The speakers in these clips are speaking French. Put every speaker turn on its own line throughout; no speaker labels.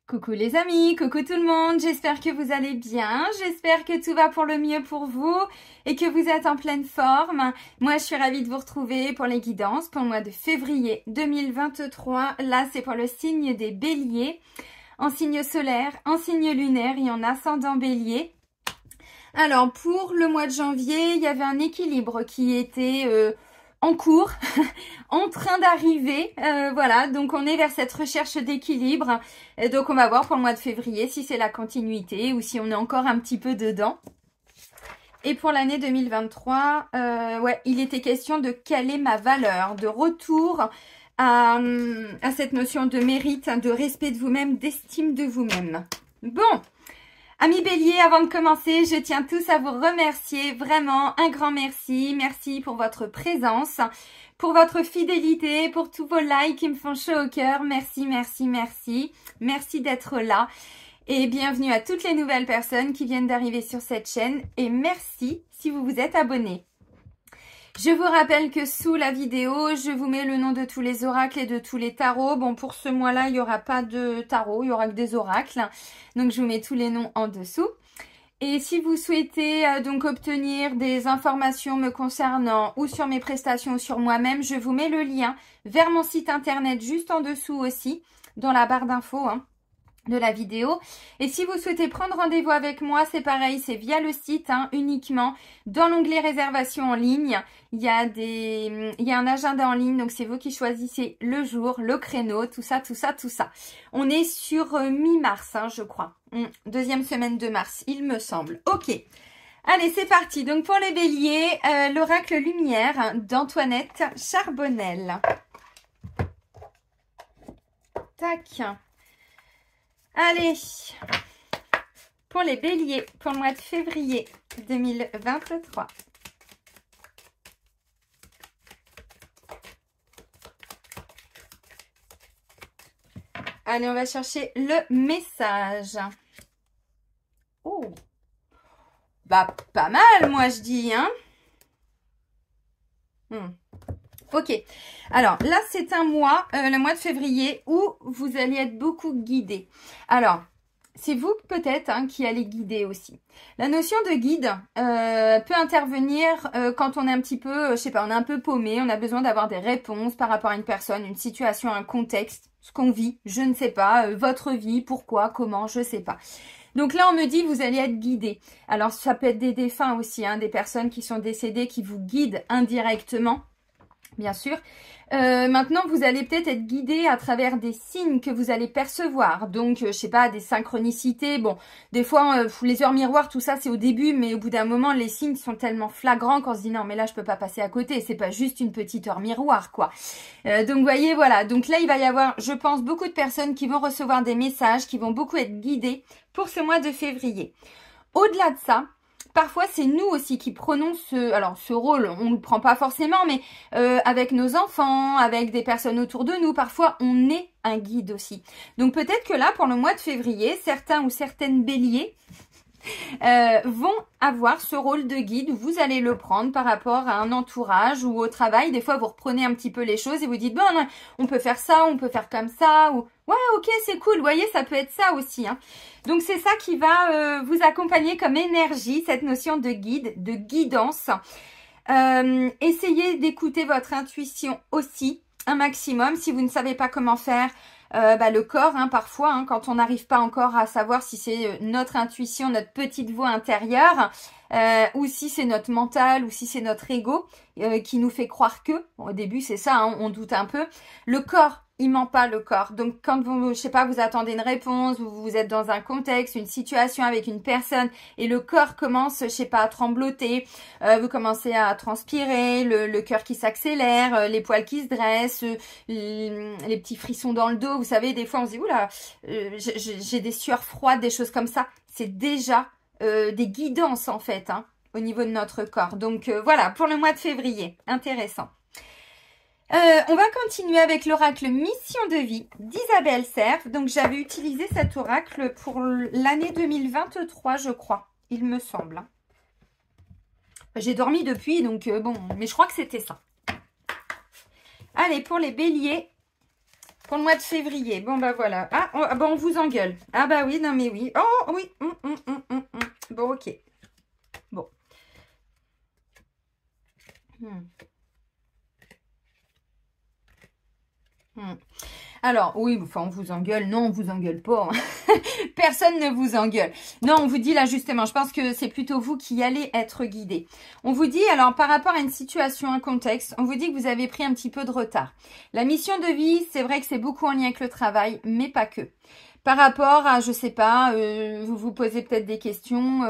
Coucou les amis, coucou tout le monde, j'espère que vous allez bien, j'espère que tout va pour le mieux pour vous et que vous êtes en pleine forme. Moi je suis ravie de vous retrouver pour les guidances pour le mois de février 2023. Là c'est pour le signe des béliers, en signe solaire, en signe lunaire et en ascendant bélier. Alors pour le mois de janvier, il y avait un équilibre qui était en cours, en train d'arriver, voilà, donc on est vers cette recherche d'équilibre, donc on va voir pour le mois de février si c'est la continuité ou si on est encore un petit peu dedans. Et pour l'année 2023, ouais, il était question de quelle est ma valeur, de retour à cette notion de mérite, de respect de vous-même, d'estime de vous-même. Bon. Amis béliers, avant de commencer, je tiens tous à vous remercier, vraiment un grand merci. Merci pour votre présence, pour votre fidélité, pour tous vos likes qui me font chaud au cœur. Merci, merci, merci. Merci d'être là. Et bienvenue à toutes les nouvelles personnes qui viennent d'arriver sur cette chaîne. Et merci si vous vous êtes abonnés. Je vous rappelle que sous la vidéo, je vous mets le nom de tous les oracles et de tous les tarots. Bon, pour ce mois-là, il n'y aura pas de tarot, il y aura que des oracles. Donc, je vous mets tous les noms en dessous. Et si vous souhaitez donc obtenir des informations me concernant ou sur mes prestations ou sur moi-même, je vous mets le lien vers mon site internet juste en dessous aussi, dans la barre d'infos, de la vidéo. Et si vous souhaitez prendre rendez-vous avec moi, c'est pareil, c'est via le site uniquement. Dans l'onglet réservation en ligne, il y a un agenda en ligne, donc c'est vous qui choisissez le jour, le créneau, tout ça, tout ça, tout ça. On est sur mi-mars, je crois. Deuxième semaine de mars, il me semble. Ok. Allez, c'est parti. Donc pour les béliers, l'oracle lumière d'Antoinette Charbonnel. Tac. Allez, pour les béliers, pour le mois de février 2023. Allez, on va chercher le message. Oh, bah pas mal, moi je dis, Ok, alors là c'est un mois, le mois de février, où vous allez être beaucoup guidés. Alors, c'est vous peut-être qui allez guider aussi. La notion de guide peut intervenir quand on est un petit peu, je sais pas, on est un peu paumé, on a besoin d'avoir des réponses par rapport à une personne, une situation, un contexte, ce qu'on vit, je ne sais pas, votre vie, pourquoi, comment, je sais pas. Donc là, on me dit, vous allez être guidé. Alors, ça peut être des défunts aussi, des personnes qui sont décédées, qui vous guident indirectement. Bien sûr. Maintenant, vous allez peut-être être guidé à travers des signes que vous allez percevoir. Donc, je sais pas, des synchronicités. Bon, des fois, les heures miroirs, tout ça, c'est au début. Mais au bout d'un moment, les signes sont tellement flagrants qu'on se dit, non, mais là, je peux pas passer à côté. C'est pas juste une petite heure miroir, quoi. Donc, vous voyez, voilà. Donc là, il va y avoir, je pense, beaucoup de personnes qui vont recevoir des messages, qui vont beaucoup être guidées pour ce mois de février. Au-delà de ça, parfois, c'est nous aussi qui prenons ce rôle, on ne le prend pas forcément, mais avec nos enfants, avec des personnes autour de nous, parfois on est un guide aussi. Donc peut-être que là, pour le mois de février, certains ou certaines béliers vont avoir ce rôle de guide où vous allez le prendre par rapport à un entourage ou au travail. Des fois, vous reprenez un petit peu les choses et vous dites, bon, on peut faire ça, on peut faire comme ça, ou ouais, ok, c'est cool, vous voyez, ça peut être ça aussi. Donc, c'est ça qui va vous accompagner comme énergie, cette notion de guide, de guidance. Essayez d'écouter votre intuition aussi, un maximum. Si vous ne savez pas comment faire, le corps, parfois, quand on n'arrive pas encore à savoir si c'est notre intuition, notre petite voix intérieure, ou si c'est notre mental, ou si c'est notre ego qui nous fait croire que, bon, au début c'est ça, on doute un peu, le corps, il ment pas le corps. Donc quand vous, je sais pas, vous attendez une réponse, ou vous êtes dans un contexte, une situation avec une personne, et le corps commence, je sais pas, à trembloter, vous commencez à transpirer, le cœur qui s'accélère, les poils qui se dressent, les petits frissons dans le dos, vous savez, des fois on se dit, oula, j'ai des sueurs froides, des choses comme ça, c'est déjà des guidances en fait, au niveau de notre corps. Donc voilà, pour le mois de février, intéressant. On va continuer avec l'oracle Mission de vie d'Isabelle Serre. Donc, j'avais utilisé cet oracle pour l'année 2023, je crois, il me semble. J'ai dormi depuis, donc bon, mais je crois que c'était ça. Allez, pour les béliers, Pour le mois de février. Bon, bah voilà. Ah, bon, on vous engueule. Ah, bah oui, non, mais oui. Oh, oui. Bon, ok. Bon. Alors, oui, enfin, on vous engueule. Non, on vous engueule pas. Personne ne vous engueule. Non, on vous dit là, justement, je pense que c'est plutôt vous qui allez être guidé. On vous dit, alors, par rapport à une situation, un contexte, on vous dit que vous avez pris un petit peu de retard. La mission de vie, c'est vrai que c'est beaucoup en lien avec le travail, mais pas que. Par rapport à, je sais pas, vous vous posez peut-être des questions...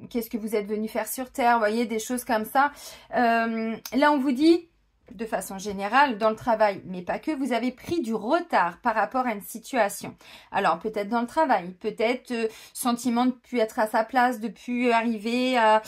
qu'est-ce que vous êtes venu faire sur Terre, vous voyez, des choses comme ça. Là, on vous dit, de façon générale, dans le travail, mais pas que, vous avez pris du retard par rapport à une situation. Alors, peut-être dans le travail, peut-être sentiment de ne plus être à sa place, de ne plus arriver à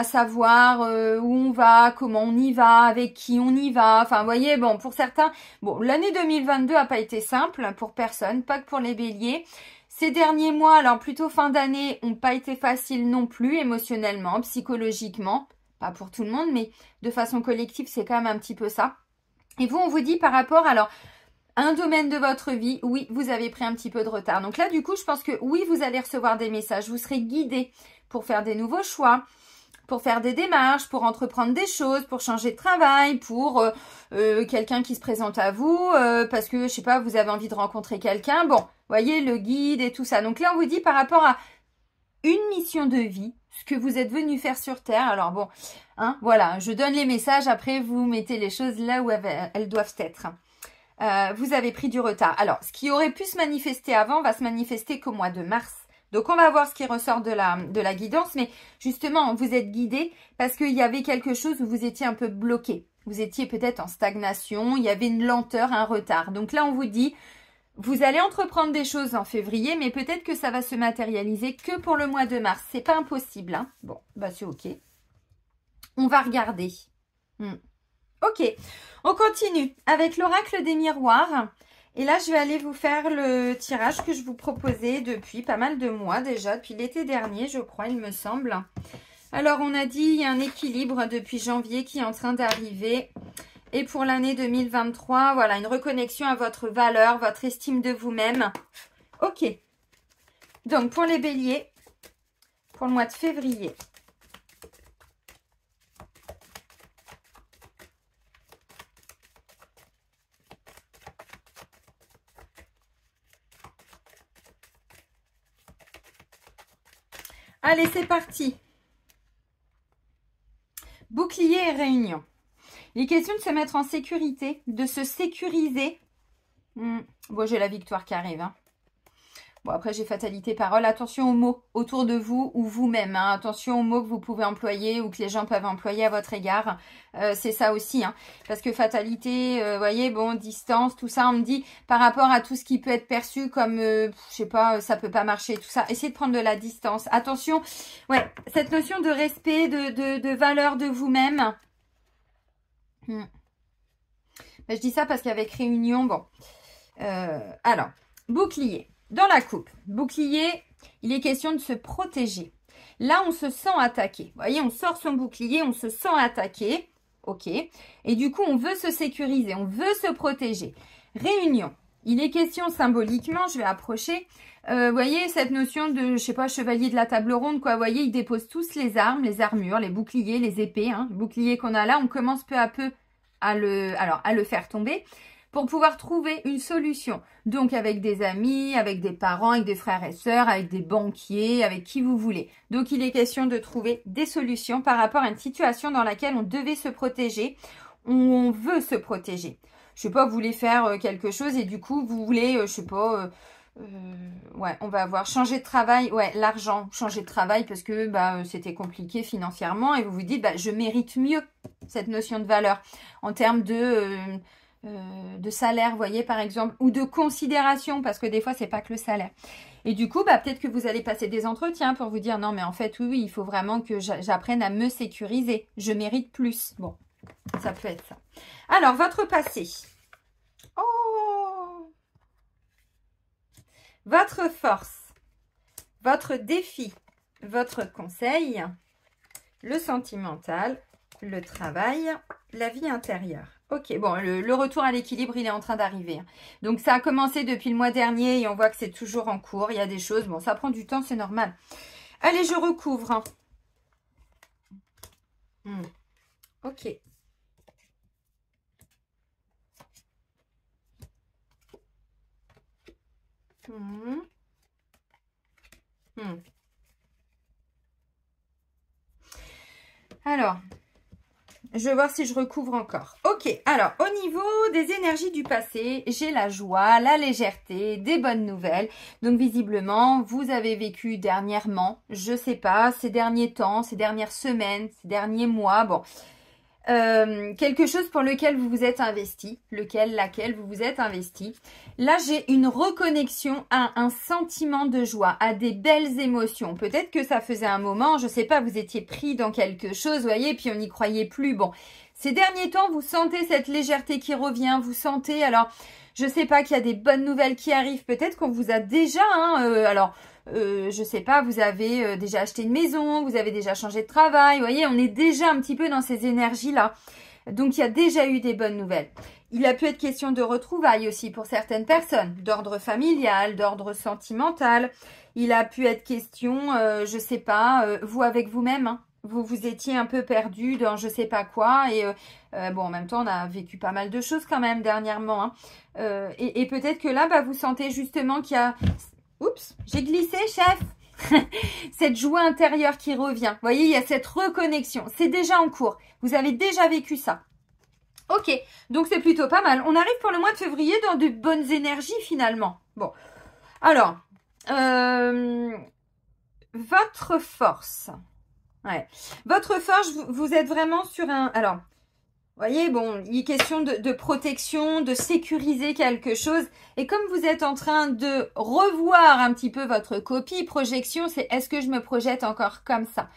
savoir où on va, comment on y va, avec qui on y va. Enfin, vous voyez, bon, pour certains, bon, l'année 2022 n'a pas été simple pour personne, pas que pour les béliers. Ces derniers mois, alors plutôt fin d'année, n'ont pas été faciles non plus, émotionnellement, psychologiquement. Pas pour tout le monde, mais de façon collective, c'est quand même un petit peu ça. Et vous, on vous dit par rapport, alors, à un domaine de votre vie, oui, vous avez pris un petit peu de retard. Donc là, du coup, je pense que oui, vous allez recevoir des messages. Vous serez guidé pour faire des nouveaux choix, pour faire des démarches, pour entreprendre des choses, pour changer de travail, pour quelqu'un qui se présente à vous, parce que, je sais pas, vous avez envie de rencontrer quelqu'un. Bon, voyez, le guide et tout ça. Donc là, on vous dit par rapport à une mission de vie, ce que vous êtes venu faire sur Terre. Alors bon, hein, voilà, je donne les messages, après vous mettez les choses là où elles doivent être. Vous avez pris du retard. Alors, ce qui aurait pu se manifester avant va se manifester qu'au mois de mars. Donc, on va voir ce qui ressort de la guidance. Mais justement, vous êtes guidé parce qu'il y avait quelque chose où vous étiez un peu bloqué. Vous étiez peut-être en stagnation, il y avait une lenteur, un retard. Donc là, on vous dit... Vous allez entreprendre des choses en février, mais peut-être que ça va se matérialiser que pour le mois de mars. C'est pas impossible, hein. Bon, bah c'est ok. On va regarder. Ok, on continue avec l'oracle des miroirs. Et là, je vais aller vous faire le tirage que je vous proposais depuis pas mal de mois déjà, depuis l'été dernier, je crois, il me semble. Alors, on a dit, il y a un équilibre depuis janvier qui est en train d'arriver. Et pour l'année 2023, voilà, une reconnexion à votre valeur, votre estime de vous-même. Ok. Donc, pour les béliers, pour le mois de février. Allez, c'est parti. Bouclier et réunion. Il est question de se mettre en sécurité, de se sécuriser. Bon, j'ai la victoire qui arrive. Hein. Bon, après, j'ai fatalité, parole. Attention aux mots autour de vous ou vous-même. Hein. Attention aux mots que vous pouvez employer ou que les gens peuvent employer à votre égard. C'est ça aussi. Hein. Parce que fatalité, vous voyez, bon, distance, tout ça, on me dit par rapport à tout ce qui peut être perçu comme, je sais pas, ça peut pas marcher, tout ça. Essayez de prendre de la distance. Attention, ouais, cette notion de respect, de valeur de vous-même. Ben, je dis ça parce qu'avec réunion, bon. Alors, bouclier. Dans la coupe, bouclier, il est question de se protéger. Là, on se sent attaqué. Vous voyez, on sort son bouclier, on se sent attaqué. Ok. Et du coup, on veut se sécuriser, on veut se protéger. Réunion. Il est question symboliquement, je vais approcher. Vous voyez, cette notion de, je sais pas, chevalier de la table ronde, quoi. Vous voyez, ils déposent tous les armes, les armures, les boucliers, les épées. Hein. Le bouclier qu'on a là, on commence peu à peu à le faire tomber pour pouvoir trouver une solution. Donc, avec des amis, avec des parents, avec des frères et sœurs, avec des banquiers, avec qui vous voulez. Donc, il est question de trouver des solutions par rapport à une situation dans laquelle on devait se protéger, où on veut se protéger. Je sais pas, vous voulez faire quelque chose et du coup, vous voulez, je sais pas... ouais, on va avoir changé de travail, ouais, l'argent, changer de travail parce que bah, c'était compliqué financièrement et vous vous dites, bah, je mérite mieux cette notion de valeur en termes de salaire, vous voyez, par exemple, ou de considération, parce que des fois, c'est pas que le salaire. Et du coup, bah, peut-être que vous allez passer des entretiens pour vous dire, non, mais en fait, oui, il faut vraiment que j'apprenne à me sécuriser. Je mérite plus. Bon, ça peut être ça. Alors, votre passé. Oh! Votre force, votre défi, votre conseil, le sentimental, le travail, la vie intérieure. Ok, bon, le retour à l'équilibre, il est en train d'arriver. Donc, ça a commencé depuis le mois dernier et on voit que c'est toujours en cours. Il y a des choses, bon, ça prend du temps, c'est normal. Allez, je recouvre. Hein. Ok. Alors, je vais voir si je recouvre encore. Ok, alors au niveau des énergies du passé, j'ai la joie, la légèreté, des bonnes nouvelles. Donc visiblement, vous avez vécu dernièrement, je sais pas, ces derniers temps, ces dernières semaines, ces derniers mois, bon, quelque chose pour lequel vous vous êtes investi, laquelle vous vous êtes investi. Là, j'ai une reconnexion à un sentiment de joie, à des belles émotions. Peut-être que ça faisait un moment, je sais pas, vous étiez pris dans quelque chose, vous voyez, puis on n'y croyait plus. Bon, ces derniers temps, vous sentez cette légèreté qui revient, vous sentez, alors, je sais pas, qu'il y a des bonnes nouvelles qui arrivent. Peut-être qu'on vous a déjà, je sais pas, vous avez déjà acheté une maison, vous avez déjà changé de travail, vous voyez, on est déjà un petit peu dans ces énergies-là. Donc, il y a déjà eu des bonnes nouvelles. Il a pu être question de retrouvailles aussi pour certaines personnes, d'ordre familial, d'ordre sentimental. Il a pu être question, je sais pas, vous avec vous-même, hein. Vous étiez un peu perdu dans je sais pas quoi. Et bon, en même temps, on a vécu pas mal de choses quand même dernièrement. Hein. Et peut-être que là, bah, vous sentez justement qu'il y a... Oups, j'ai glissé, chef. Cette joie intérieure qui revient. Vous voyez, il y a cette reconnexion. C'est déjà en cours. Vous avez déjà vécu ça. Ok, donc c'est plutôt pas mal. On arrive pour le mois de février dans de bonnes énergies finalement. Bon, alors, votre force. Ouais, votre force, vous êtes vraiment sur un... Alors, vous voyez, bon, il est question de protection, de sécuriser quelque chose. Et comme vous êtes en train de revoir un petit peu votre copie, projection, c'est est-ce que je me projette encore comme ça?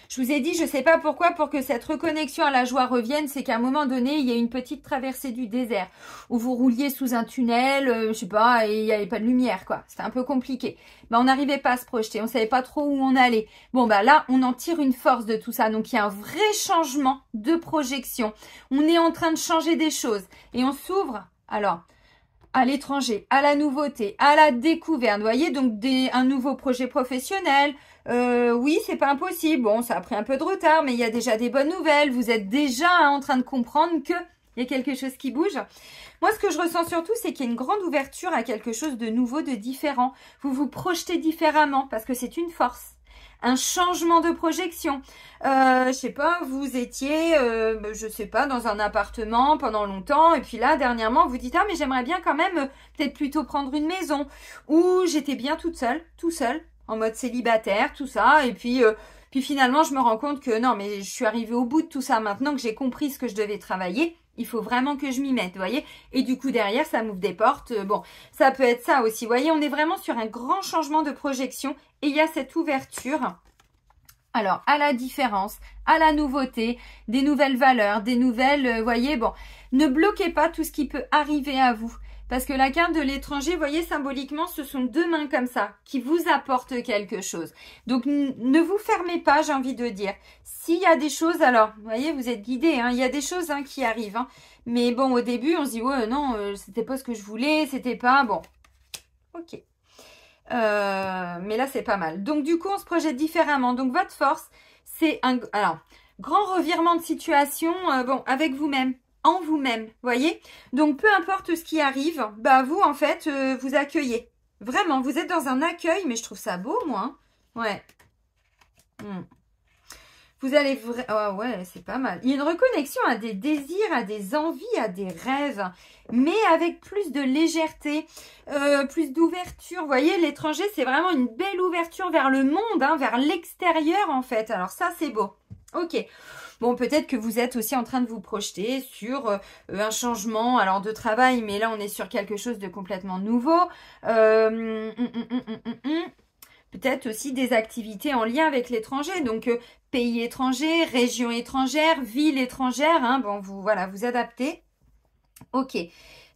Je vous ai dit, je ne sais pas pourquoi, pour que cette reconnexion à la joie revienne, c'est qu'à un moment donné, il y a une petite traversée du désert où vous rouliez sous un tunnel, je sais pas, et il n'y avait pas de lumière, quoi. C'était un peu compliqué. Ben, on n'arrivait pas à se projeter, on savait pas trop où on allait. Bon, bah là, on en tire une force de tout ça. Donc, il y a un vrai changement de projection. On est en train de changer des choses et on s'ouvre, alors, à l'étranger, à la nouveauté, à la découverte. Vous voyez, donc un nouveau projet professionnel. Oui, c'est pas impossible. Bon, ça a pris un peu de retard, mais il y a déjà des bonnes nouvelles. Vous êtes déjà en train de comprendre que il y a quelque chose qui bouge. Moi, ce que je ressens surtout, c'est qu'il y a une grande ouverture à quelque chose de nouveau, de différent. Vous vous projetez différemment parce que c'est une force. Un changement de projection. Je sais pas, vous étiez, je sais pas, dans un appartement pendant longtemps, et puis là, dernièrement, vous dites, ah, mais j'aimerais bien quand même peut-être plutôt prendre une maison. Ou j'étais bien toute seule, tout seul, en mode célibataire, tout ça, et puis finalement, je me rends compte que non, mais je suis arrivée au bout de tout ça maintenant que j'ai compris ce que je devais travailler. Il faut vraiment que je m'y mette, vous voyez. Et du coup, derrière, ça m'ouvre des portes. Bon, ça peut être ça aussi. Vous voyez, on est vraiment sur un grand changement de projection. Et il y a cette ouverture. Alors, à la différence, à la nouveauté, des nouvelles valeurs, des nouvelles... vous voyez, bon, ne bloquez pas tout ce qui peut arriver à vous. Parce que la carte de l'étranger, vous voyez, symboliquement, ce sont deux mains comme ça qui vous apportent quelque chose. Donc, ne vous fermez pas, j'ai envie de dire. S'il y a des choses, alors, vous voyez, vous êtes guidés, hein, il y a des choses qui arrivent. Hein. Mais bon, au début, on se dit, ouais, non, c'était pas ce que je voulais, c'était pas... Bon, ok. Mais là, c'est pas mal. Donc, du coup, on se projette différemment. Donc, votre force, c'est un... Alors, grand revirement de situation, bon, avec vous-même. En vous-même, voyez. Donc, peu importe ce qui arrive, bah vous, en fait, vous accueillez. Vraiment, vous êtes dans un accueil, mais je trouve ça beau, moi. Hein. Ouais. Vous allez... Oh, ouais, c'est pas mal. Il y a une reconnexion à des désirs, à des envies, à des rêves, mais avec plus de légèreté, plus d'ouverture. Vous voyez, l'étranger, c'est vraiment une belle ouverture vers le monde, hein, vers l'extérieur, en fait. Alors, ça, c'est beau. Ok. Bon, peut-être que vous êtes aussi en train de vous projeter sur un changement alors de travail, mais là, on est sur quelque chose de complètement nouveau. Peut-être aussi des activités en lien avec l'étranger, donc pays étranger, région étrangère, ville étrangère. Hein, bon, voilà, vous adaptez. Ok,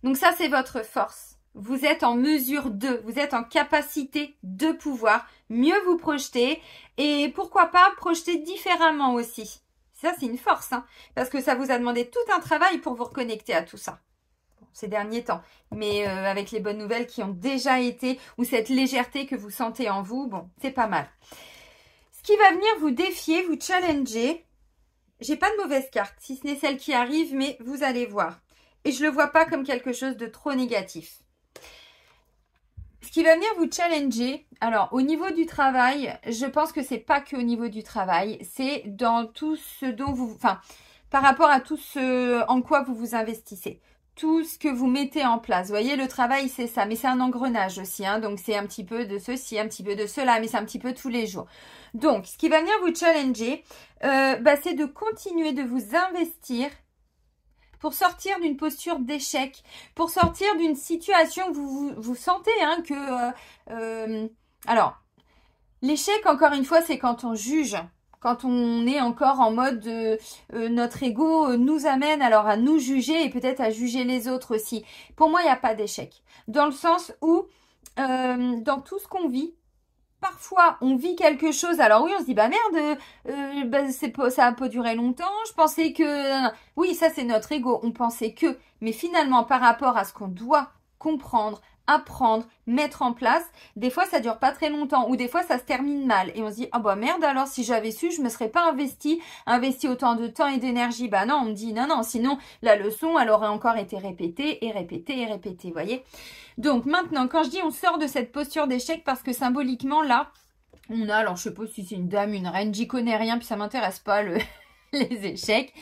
donc ça, c'est votre force. Vous êtes en mesure de, vous êtes en capacité de pouvoir mieux vous projeter et pourquoi pas projeter différemment aussi. Ça, c'est une force, hein, parce que ça vous a demandé tout un travail pour vous reconnecter à tout ça ces derniers temps. Mais avec les bonnes nouvelles qui ont déjà été, ou cette légèreté que vous sentez en vous, bon, c'est pas mal. Ce qui va venir vous défier, vous challenger, j'ai pas de mauvaise carte, si ce n'est celle qui arrive, mais vous allez voir. Et je le vois pas comme quelque chose de trop négatif. Ce qui va venir vous challenger, alors au niveau du travail, je pense que c'est pas que au niveau du travail, c'est dans tout ce dont vous, enfin, par rapport à tout ce en quoi vous vous investissez. Tout ce que vous mettez en place. Vous voyez, le travail, c'est ça. Mais c'est un engrenage aussi. Hein, donc, c'est un petit peu de ceci, un petit peu de cela. Mais c'est un petit peu tous les jours. Donc, ce qui va venir vous challenger, c'est de continuer de vous investir pour sortir d'une posture d'échec. Pour sortir d'une situation que vous sentez hein, que... alors, l'échec, encore une fois, c'est quand on juge. Quand on est encore en mode notre ego nous amène alors à nous juger et peut-être à juger les autres aussi. Pour moi, il n'y a pas d'échec. Dans le sens où, dans tout ce qu'on vit, parfois on vit quelque chose. Alors oui, on se dit, bah merde, ça a pas duré longtemps. Je pensais que... Oui, ça c'est notre ego. On pensait que... Mais finalement, par rapport à ce qu'on doit comprendre, apprendre, mettre en place, des fois ça dure pas très longtemps ou des fois ça se termine mal et on se dit ah bah merde alors si j'avais su je me serais pas investi autant de temps et d'énergie. Bah non, on me dit non sinon la leçon elle aurait encore été répétée et répétée et répétée, voyez. Donc maintenant quand je dis on sort de cette posture d'échec parce que symboliquement là on a, alors je sais pas si c'est une dame, une reine, j'y connais rien puis ça m'intéresse pas les échecs.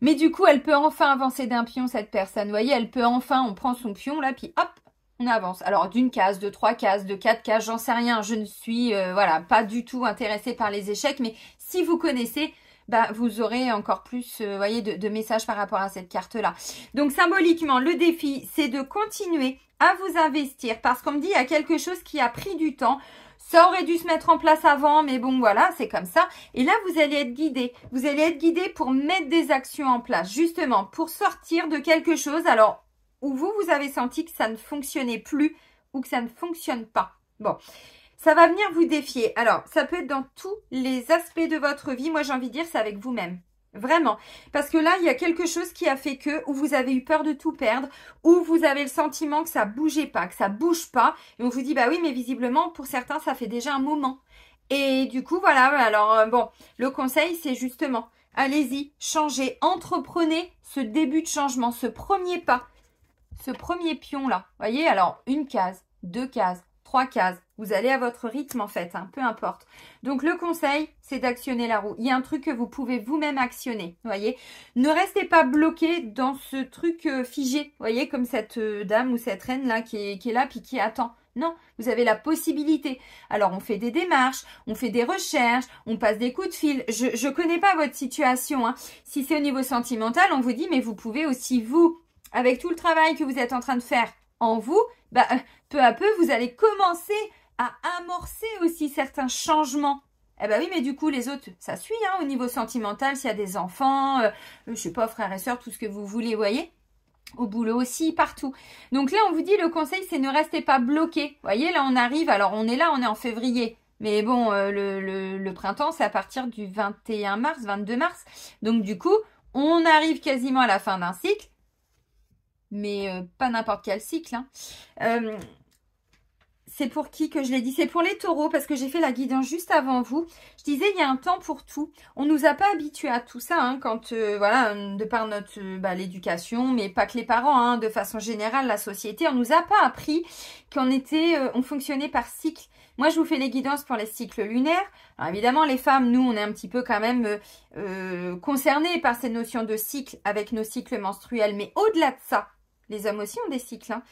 Mais du coup, elle peut enfin avancer d'un pion, cette personne. Vous voyez, elle peut enfin, on prend son pion là, puis hop, on avance. Alors, d'une case, de 3 cases, de 4 cases, j'en sais rien. Je ne suis, voilà, pas du tout intéressée par les échecs. Mais si vous connaissez, vous aurez encore plus, voyez, de messages par rapport à cette carte-là. Donc, symboliquement, le défi, c'est de continuer à vous investir. Parce qu'on me dit, il y a quelque chose qui a pris du temps. Ça aurait dû se mettre en place avant, mais bon, voilà, c'est comme ça. Et là, vous allez être guidé. Vous allez être guidé pour mettre des actions en place, justement, pour sortir de quelque chose, alors, où vous avez senti que ça ne fonctionnait plus ou que ça ne fonctionne pas. Bon, ça va venir vous défier. Alors, ça peut être dans tous les aspects de votre vie. Moi, j'ai envie de dire, c'est avec vous-même. Vraiment. Parce que là, il y a quelque chose qui a fait que, où vous avez eu peur de tout perdre, où vous avez le sentiment que ça bougeait pas, que ça bouge pas. Et on vous dit, bah oui, mais visiblement, pour certains, ça fait déjà un moment. Et du coup, voilà. Alors, bon, le conseil, c'est justement, allez-y, changez, entreprenez ce début de changement, ce premier pas, ce premier pion-là. Voyez, alors, 1 case, 2 cases, 3 cases. Vous allez à votre rythme en fait, hein, peu importe. Donc le conseil, c'est d'actionner la roue. Il y a un truc que vous pouvez vous-même actionner, voyez. Ne restez pas bloqué dans ce truc figé, voyez, comme cette dame ou cette reine là qui est là puis qui attend. Non, vous avez la possibilité. Alors on fait des démarches, on fait des recherches, on passe des coups de fil. Je connais pas votre situation, hein. Si c'est au niveau sentimental, on vous dit mais vous pouvez aussi vous, avec tout le travail que vous êtes en train de faire en vous, peu à peu vous allez commencer à amorcer aussi certains changements. Eh ben oui, mais du coup, les autres, ça suit, hein, au niveau sentimental, s'il y a des enfants, je sais pas, frères et sœurs, tout ce que vous voulez, voyez. Au boulot aussi, partout. Donc là, on vous dit, le conseil, c'est ne restez pas bloqué. Voyez, là, on arrive, alors on est là, on est en février. Mais bon, le printemps, c'est à partir du 21 mars, 22 mars. Donc du coup, on arrive quasiment à la fin d'un cycle. Mais pas n'importe quel cycle, hein. C'est pour qui que je l'ai dit? C'est pour les taureaux, parce que j'ai fait la guidance juste avant vous. Je disais, il y a un temps pour tout. On nous a pas habitués à tout ça, hein, quand, voilà, de par notre l'éducation, mais pas que les parents, hein, de façon générale, la société, on nous a pas appris on fonctionnait par cycle. Moi, je vous fais les guidances pour les cycles lunaires. Alors, évidemment, les femmes, nous, on est un petit peu quand même concernées par ces notions de cycle avec nos cycles menstruels. Mais au-delà de ça, les hommes aussi ont des cycles, hein.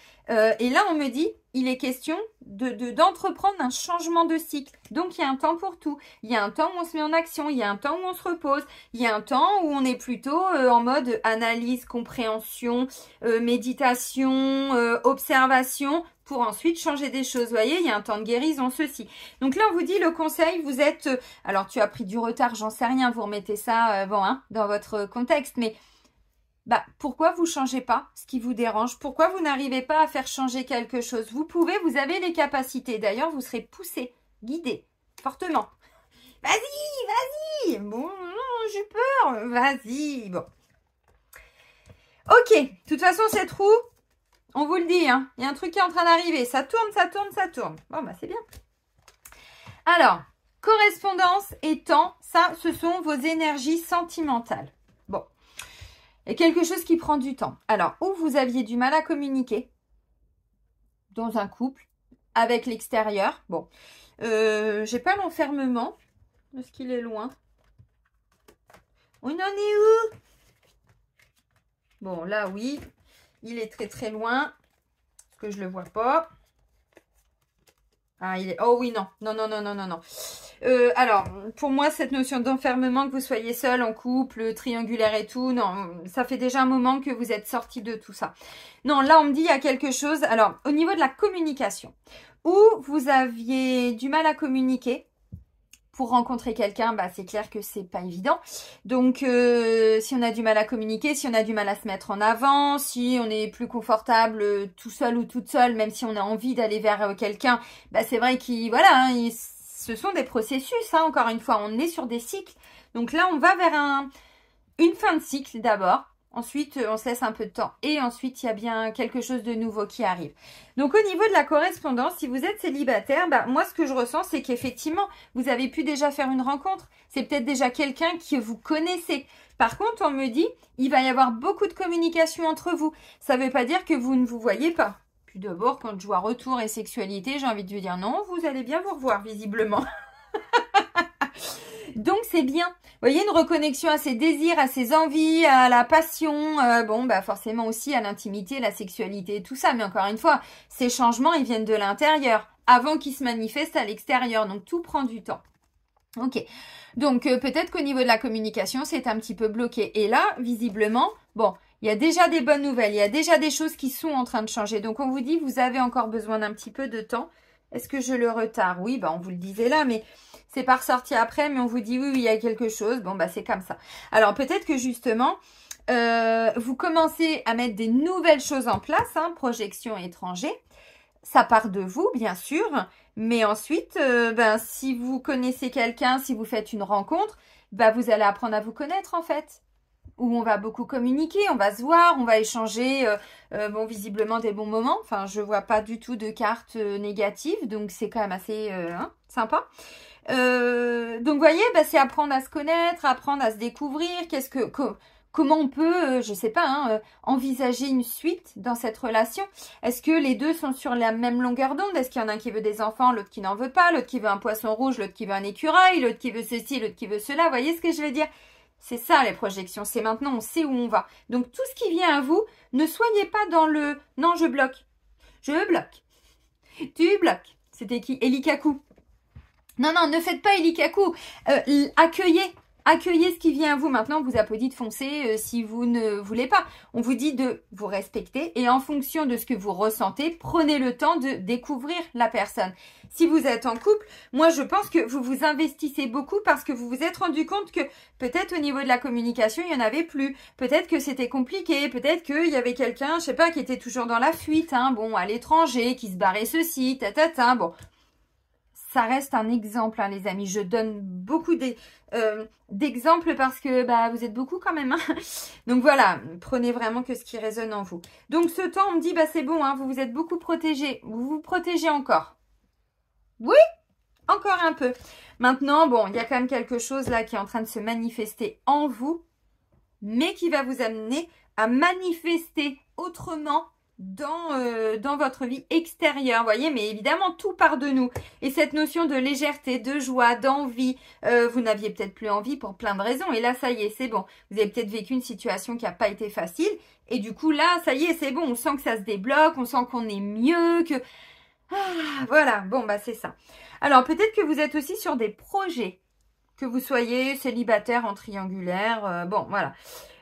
Et là, on me dit, il est question d'entreprendre un changement de cycle. Donc, il y a un temps pour tout. Il y a un temps où on se met en action. Il y a un temps où on se repose. Il y a un temps où on est plutôt en mode analyse, compréhension, méditation, observation, pour ensuite changer des choses. Vous voyez, il y a un temps de guérison, ceci. Donc là, on vous dit, le conseil, vous êtes... alors, tu as pris du retard, j'en sais rien. Vous remettez ça, dans votre contexte, mais... pourquoi vous ne changez pas ce qui vous dérange? Pourquoi vous n'arrivez pas à faire changer quelque chose? Vous pouvez, vous avez les capacités. D'ailleurs, vous serez poussé, guidé, fortement. Vas-y, vas-y. Bon, j'ai peur. Vas-y, bon. Ok, de toute façon, cette roue, on vous le dit, hein, il y a un truc qui est en train d'arriver. Ça tourne, ça tourne, ça tourne. Bon, bah c'est bien. Alors, correspondance et temps, ça, ce sont vos énergies sentimentales. Bon, il y a quelque chose qui prend du temps. Alors, où vous aviez du mal à communiquer dans un couple, avec l'extérieur. Bon, j'ai pas l'enfermement. Est-ce qu'il est loin? On en est où? Bon, là, oui. Il est très, très loin. Parce que je le vois pas. Ah, il est... Oh oui, non. Non, non, non, non, non, non. Alors, pour moi, cette notion d'enfermement, que vous soyez seul, en couple, triangulaire et tout, non, ça fait déjà un moment que vous êtes sorti de tout ça. Non, là, on me dit, il y a quelque chose. Alors, au niveau de la communication, où vous aviez du mal à communiquer, pour rencontrer quelqu'un, bah, c'est clair que c'est pas évident. Donc, si on a du mal à communiquer, si on a du mal à se mettre en avant, si on est plus confortable tout seul ou toute seule, même si on a envie d'aller vers quelqu'un, bah, c'est vrai qu'il, voilà, hein, ce sont des processus, hein, encore une fois, on est sur des cycles. Donc là, on va vers une fin de cycle d'abord. Ensuite, on se laisse un peu de temps. Et ensuite, il y a bien quelque chose de nouveau qui arrive. Donc, au niveau de la correspondance, si vous êtes célibataire, bah, moi, ce que je ressens, c'est qu'effectivement, vous avez pu déjà faire une rencontre. C'est peut-être déjà quelqu'un que vous connaissez. Par contre, on me dit, il va y avoir beaucoup de communication entre vous. Ça ne veut pas dire que vous ne vous voyez pas. Puis d'abord, quand je vois retour et sexualité, j'ai envie de vous dire non, vous allez bien vous revoir, visiblement. Donc, c'est bien. Vous voyez, une reconnexion à ses désirs, à ses envies, à la passion. Bon, bah forcément aussi à l'intimité, la sexualité, tout ça. Mais encore une fois, ces changements, ils viennent de l'intérieur avant qu'ils se manifestent à l'extérieur. Donc, tout prend du temps. Ok. Donc, peut-être qu'au niveau de la communication, c'est un petit peu bloqué. Et là, visiblement, bon, il y a déjà des bonnes nouvelles. Il y a déjà des choses qui sont en train de changer. Donc, on vous dit, vous avez encore besoin d'un petit peu de temps. Est-ce que je le retarde? Oui, bah on vous le disait là, mais c'est pas ressorti après, mais on vous dit oui, il y a quelque chose. Bon, bah c'est comme ça. Alors, peut-être que justement, vous commencez à mettre des nouvelles choses en place, hein, projection étranger. Ça part de vous, bien sûr, mais ensuite, ben, si vous connaissez quelqu'un, si vous faites une rencontre, ben, vous allez apprendre à vous connaître, en fait. Où on va beaucoup communiquer, on va se voir, on va échanger, bon, visiblement des bons moments. Enfin, je vois pas du tout de cartes négatives, donc c'est quand même assez sympa. Donc, vous voyez, bah, c'est apprendre à se connaître, apprendre à se découvrir. Comment on peut, je sais pas, envisager une suite dans cette relation? Est-ce que les deux sont sur la même longueur d'onde? Est-ce qu'il y en a un qui veut des enfants, l'autre qui n'en veut pas, l'autre qui veut un poisson rouge, l'autre qui veut un écureuil, l'autre qui veut ceci, l'autre qui veut cela? Vous voyez ce que je veux dire? C'est ça les projections, c'est maintenant on sait où on va. Donc tout ce qui vient à vous, ne soyez pas dans le « non je bloque ». Je bloque. Tu bloques. C'était qui? Elikaku. Non, non, ne faites pas Elikaku. Accueillez. Accueillez ce qui vient à vous. Maintenant, on vous a pas dit de foncer si vous ne voulez pas. On vous dit de vous respecter et en fonction de ce que vous ressentez, prenez le temps de découvrir la personne. Si vous êtes en couple, moi, je pense que vous vous investissez beaucoup parce que vous vous êtes rendu compte que peut-être au niveau de la communication, il n'y en avait plus. Peut-être que c'était compliqué. Peut-être qu'il y avait quelqu'un, je sais pas, qui était toujours dans la fuite, hein, bon, à l'étranger, qui se barrait ceci, tatata, bon. Ça reste un exemple, hein, les amis. Je donne beaucoup d'exemples parce que bah, vous êtes beaucoup quand même. Hein. Donc voilà, prenez vraiment que ce qui résonne en vous. Donc ce temps, on me dit, bah, c'est bon, hein, vous vous êtes beaucoup protégé. Vous vous protégez encore. Oui, encore un peu. Maintenant, bon, il y a quand même quelque chose là qui est en train de se manifester en vous, mais qui va vous amener à manifester autrement dans votre vie extérieure, vous voyez, mais évidemment tout part de nous. Et cette notion de légèreté, de joie, d'envie, vous n'aviez peut-être plus envie pour plein de raisons, et là ça y est, c'est bon. Vous avez peut-être vécu une situation qui n'a pas été facile, et du coup là, ça y est, c'est bon, on sent que ça se débloque, on sent qu'on est mieux, que... Ah, voilà, bon bah c'est ça. Alors peut-être que vous êtes aussi sur des projets, que vous soyez célibataire en triangulaire, bon voilà.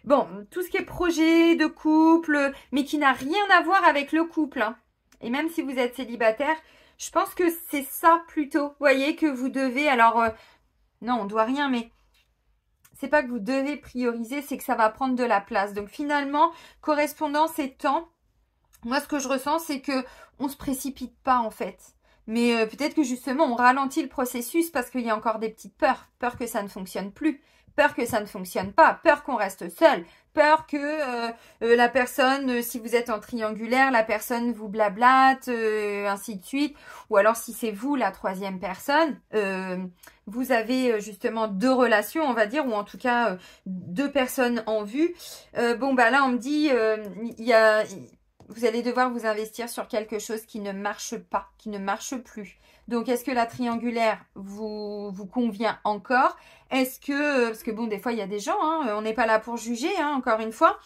Bon, tout ce qui est projet de couple, mais qui n'a rien à voir avec le couple. Hein. Et même si vous êtes célibataire, je pense que c'est ça plutôt. Vous voyez que vous devez, alors, non, on doit rien, mais c'est pas que vous devez prioriser, c'est que ça va prendre de la place. Donc finalement, correspondance et temps, moi ce que je ressens, c'est que on se précipite pas en fait. Mais peut-être que justement, on ralentit le processus parce qu'il y a encore des petites peurs. Peur que ça ne fonctionne plus. peur que ça ne fonctionne pas, peur qu'on reste seul, peur que la personne, si vous êtes en triangulaire, la personne vous blablate, ainsi de suite. Ou alors si c'est vous la troisième personne, vous avez justement deux relations, on va dire, ou en tout cas deux personnes en vue. Bon, bah là, on me dit, vous allez devoir vous investir sur quelque chose qui ne marche pas, qui ne marche plus. Donc, est-ce que la triangulaire vous convient encore? Est-ce que, parce que bon, des fois, il y a des gens, hein, on n'est pas là pour juger, hein, encore une fois.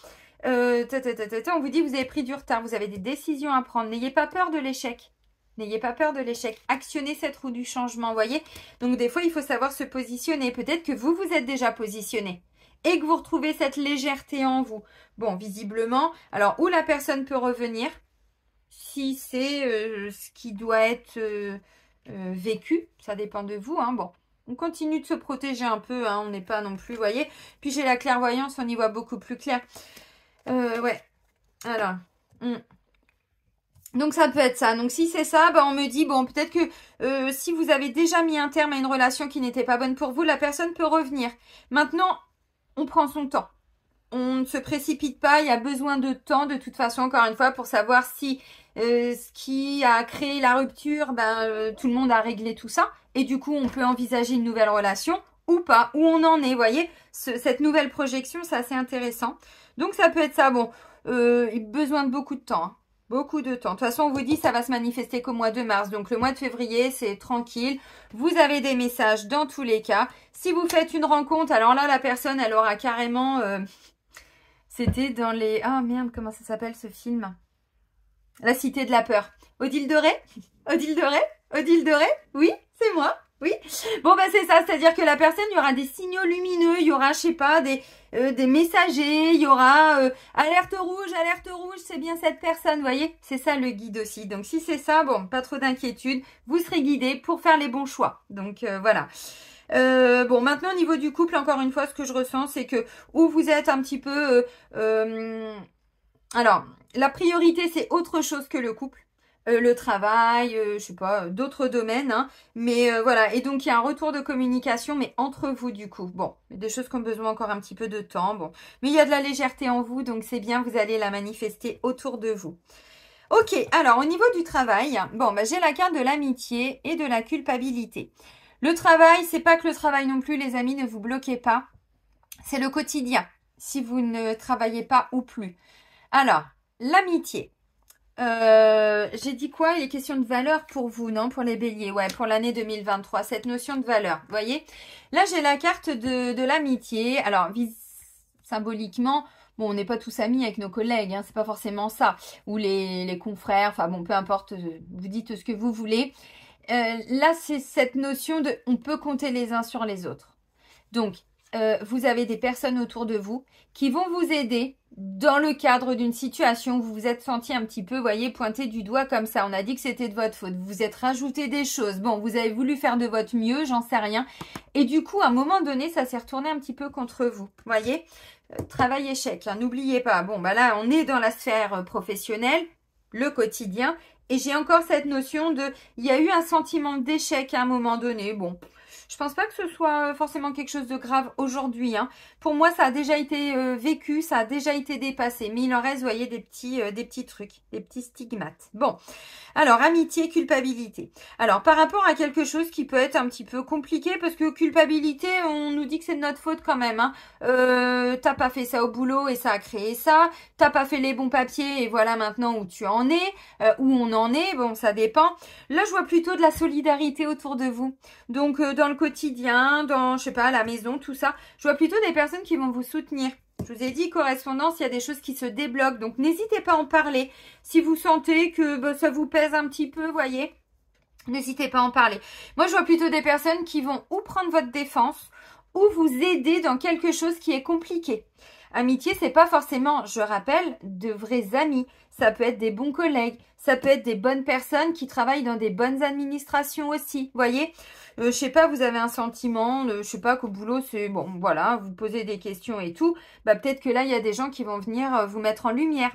On vous dit, vous avez pris du retard, vous avez des décisions à prendre. N'ayez pas peur de l'échec. N'ayez pas peur de l'échec. Actionnez cette roue du changement, vous voyez. Donc, des fois, il faut savoir se positionner. Peut-être que vous êtes déjà positionné et que vous retrouvez cette légèreté en vous. Bon, visiblement, alors, où la personne peut revenir, si c'est ce qui doit être vécu, ça dépend de vous, hein. Bon, on continue de se protéger un peu, hein, on n'est pas non plus, vous voyez. Puis j'ai la clairvoyance, on y voit beaucoup plus clair. Ouais, alors... Donc ça peut être ça. Donc si c'est ça, bah on me dit, bon, peut-être que si vous avez déjà mis un terme à une relation qui n'était pas bonne pour vous, la personne peut revenir. Maintenant, on prend son temps. On ne se précipite pas, il y a besoin de temps de toute façon, encore une fois, pour savoir si ce qui a créé la rupture, tout le monde a réglé tout ça. Et du coup, on peut envisager une nouvelle relation ou pas, où on en est, vous voyez. Cette nouvelle projection, c'est assez intéressant. Donc ça peut être ça, bon, besoin de beaucoup de temps, hein. Beaucoup de temps. De toute façon, on vous dit ça va se manifester qu'au mois de mars. Donc, le mois de février, c'est tranquille. Vous avez des messages dans tous les cas. Si vous faites une rencontre, alors là, la personne, elle aura carrément... C'était dans les... Ah, merde, comment ça s'appelle ce film? La Cité de la Peur. Odile de Ré? Odile de Ré? Odile de Ré? Oui, c'est moi. Oui. Bon, bah c'est ça. C'est-à-dire que la personne, il y aura des signaux lumineux. Il y aura, je sais pas, des messagers. Il y aura alerte rouge, c'est bien cette personne. Vous voyez, c'est ça le guide aussi. Donc, si c'est ça, bon, pas trop d'inquiétude. Vous serez guidé pour faire les bons choix. Donc, voilà. Bon, maintenant, au niveau du couple, encore une fois, ce que je ressens, c'est que où vous êtes un petit peu... alors, la priorité, c'est autre chose que le couple. Le travail, je sais pas, d'autres domaines, hein, mais voilà, et donc il y a un retour de communication, mais entre vous du coup, bon, des choses qui ont besoin encore un petit peu de temps, bon, mais il y a de la légèreté en vous, donc c'est bien, vous allez la manifester autour de vous. Ok, alors au niveau du travail, bon, bah, j'ai la carte de l'amitié et de la culpabilité. Le travail, c'est pas que le travail non plus, les amis, ne vous bloquez pas, c'est le quotidien, si vous ne travaillez pas ou plus. Alors, l'amitié. J'ai dit quoi? Il est question de valeur pour vous, non? Pour les béliers, ouais, pour l'année 2023, cette notion de valeur, vous voyez? Là, j'ai la carte de l'amitié. Alors, symboliquement, bon, on n'est pas tous amis avec nos collègues, hein, c'est pas forcément ça. Ou les confrères, enfin bon, peu importe, vous dites ce que vous voulez. Là, c'est cette notion de on peut compter les uns sur les autres. Donc, vous avez des personnes autour de vous qui vont vous aider dans le cadre d'une situation où vous vous êtes senti un petit peu, vous voyez, pointé du doigt comme ça. On a dit que c'était de votre faute. Vous vous êtes rajouté des choses. Bon, vous avez voulu faire de votre mieux, j'en sais rien. Et du coup, à un moment donné, ça s'est retourné un petit peu contre vous. Vous voyez, travail échec, hein, n'oubliez pas. Bon, bah là, on est dans la sphère professionnelle, le quotidien. Et j'ai encore cette notion de, il y a eu un sentiment d'échec à un moment donné. Bon, je pense pas que ce soit forcément quelque chose de grave aujourd'hui, hein. Pour moi, ça a déjà été vécu, ça a déjà été dépassé. Mais il en reste, vous voyez, des petits trucs, des petits stigmates. Bon, alors, amitié, culpabilité. Alors, par rapport à quelque chose qui peut être un petit peu compliqué, parce que culpabilité, on nous dit que c'est de notre faute quand même, hein. T'as pas fait ça au boulot et ça a créé ça. T'as pas fait les bons papiers et voilà maintenant où tu en es, où on en est. Bon, ça dépend. Là, je vois plutôt de la solidarité autour de vous. Donc, dans le quotidien, dans, je sais pas, la maison, tout ça. Je vois plutôt des personnes qui vont vous soutenir. Je vous ai dit, correspondance, il y a des choses qui se débloquent. Donc, n'hésitez pas à en parler. Si vous sentez que ça vous pèse un petit peu, voyez, n'hésitez pas à en parler. Moi, je vois plutôt des personnes qui vont ou prendre votre défense ou vous aider dans quelque chose qui est compliqué. Amitié, c'est pas forcément, je rappelle, de vrais amis. ça peut être des bons collègues, ça peut être des bonnes personnes qui travaillent dans des bonnes administrations aussi, vous voyez. Je sais pas, vous avez un sentiment, je sais pas, qu'au boulot, c'est bon, voilà, vous posez des questions et tout, bah peut-être que là, il y a des gens qui vont venir vous mettre en lumière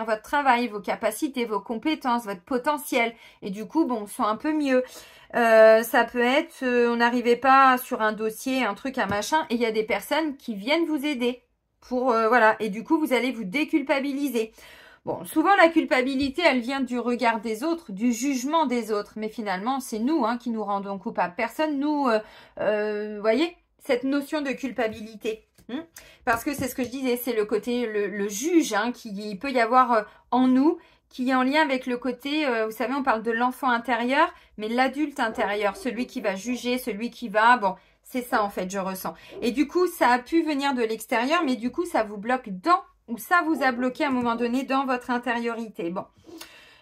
votre travail, vos capacités, vos compétences, votre potentiel, et du coup, bon, on se sent un peu mieux. Ça peut être, on n'arrivait pas sur un dossier, un truc, un machin, et il y a des personnes qui viennent vous aider pour, voilà, et du coup, vous allez vous déculpabiliser. Bon, souvent la culpabilité, elle vient du regard des autres, du jugement des autres. Mais finalement, c'est nous qui nous rendons coupables. Personne nous, voyez, cette notion de culpabilité. Parce que c'est ce que je disais, c'est le côté, le juge qui peut y avoir en nous, qui est en lien avec le côté, vous savez, on parle de l'enfant intérieur, mais l'adulte intérieur, celui qui va juger, celui qui va, bon, c'est ça en fait, je ressens. Et du coup, ça a pu venir de l'extérieur, mais du coup, ça vous bloque ou ça vous a bloqué à un moment donné dans votre intériorité. Bon,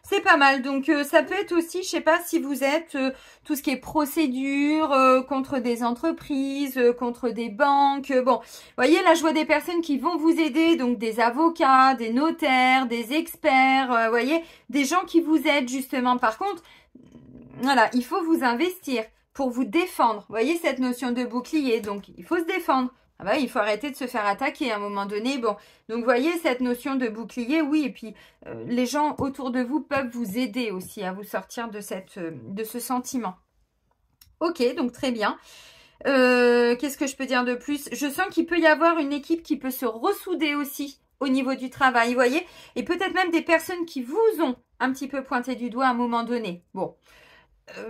c'est pas mal. Donc, ça peut être aussi, je sais pas si vous êtes tout ce qui est procédure contre des entreprises, contre des banques. Bon, vous voyez, là, je vois des personnes qui vont vous aider, donc des avocats, des notaires, des experts, vous voyez, des gens qui vous aident justement. Par contre, voilà, il faut vous investir pour vous défendre. Vous voyez cette notion de bouclier, donc il faut se défendre. Ah bah, il faut arrêter de se faire attaquer à un moment donné. Bon, donc vous voyez cette notion de bouclier, oui, et puis les gens autour de vous peuvent vous aider aussi à vous sortir de ce sentiment. Ok, donc très bien. Qu'est-ce que je peux dire de plus? Je sens qu'il peut y avoir une équipe qui peut se ressouder aussi au niveau du travail, vous voyez, et peut-être même des personnes qui vous ont un petit peu pointé du doigt à un moment donné. Bon,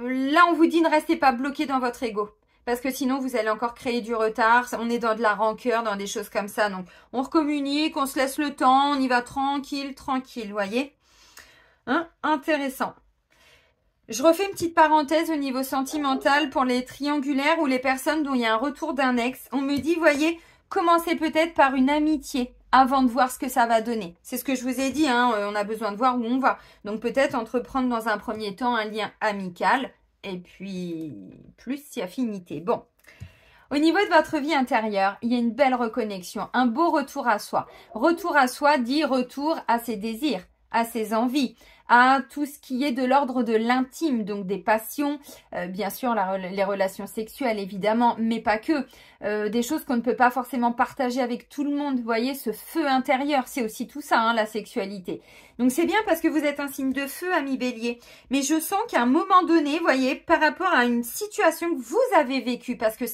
là on vous dit ne restez pas bloqué dans votre ego. Parce que sinon, vous allez encore créer du retard. On est dans de la rancœur, dans des choses comme ça. Donc, on recommunique, on se laisse le temps, on y va tranquille, tranquille, vous voyez. Intéressant. Je refais une petite parenthèse au niveau sentimental pour les triangulaires ou les personnes dont il y a un retour d'un ex. On me dit, voyez, commencez peut-être par une amitié avant de voir ce que ça va donner. C'est ce que je vous ai dit, on a besoin de voir où on va. Donc, peut-être entreprendre dans un premier temps un lien amical. Et puis, plus si affinité. Bon, au niveau de votre vie intérieure, il y a une belle reconnexion, un beau retour à soi. Retour à soi dit retour à ses désirs, à ses envies, à tout ce qui est de l'ordre de l'intime, donc des passions, bien sûr les relations sexuelles évidemment, mais pas que. Des choses qu'on ne peut pas forcément partager avec tout le monde. Vous voyez, ce feu intérieur, c'est aussi tout ça, la sexualité. Donc c'est bien parce que vous êtes un signe de feu, ami Bélier. Mais je sens qu'à un moment donné, vous voyez, par rapport à une situation que vous avez vécue, parce que